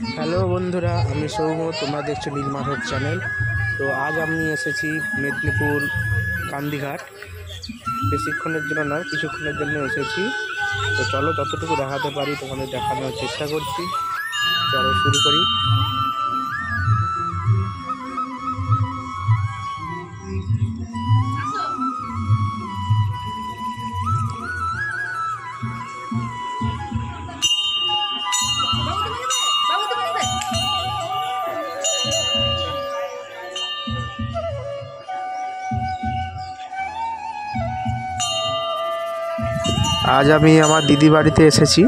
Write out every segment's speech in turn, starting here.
Hello বন্ধুরা, আমি সৌম। তোমরা দেখছো নীল মাধব চ্যানেল। তো আজ আমি এসেছি মেদিনীপুর কান্দিঘাট। বেশিক্ষণের জন্য নয়, কিছুক্ষণের জন্য এসেছি। তো চলো যতটুকু দেখাতে পারি তোমাদের দেখানোর চেষ্টা করছি। চলো শুরু করি। আজ আমি আমার দিদি বাড়িতে এসেছি।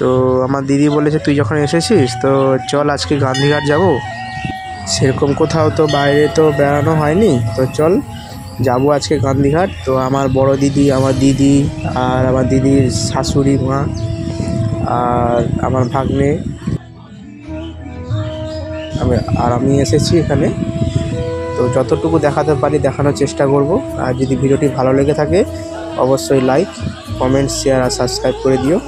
তো আমার দিদি বলেছে তুই যখন এসেছিস তো চল আজকে গান্ধীঘাট যাব। সেরকম কোথাও তো বাইরে তো বেড়ানো হয়নি, তো চল যাবো আজকে গান্ধীঘাট। তো আমার বড় দিদি, আমার দিদি আর আমার দিদির শাশুড়ি মা আর আমার ভাগ্নে আমি এসেছি এখানে। তো যতটুকু দেখাতে পারি দেখানোর চেষ্টা করব। আর যদি ভিডিওটি ভালো লেগে থাকে অবশ্যই লাইক, কমেন্ট, শেয়ার আর সাবস্ক্রাইব করে দিও।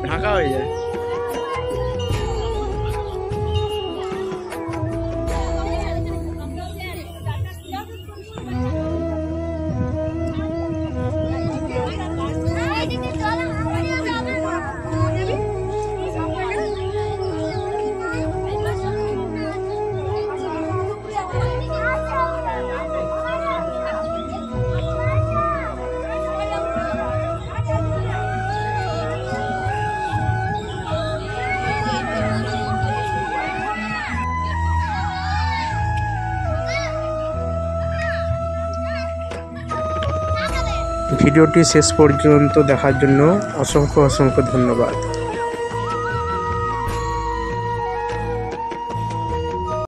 ঢাকা হয়ে যায়। ভিডিওটি শেষ পর্যন্ত দেখার জন্য অসংখ্য ধন্যবাদ।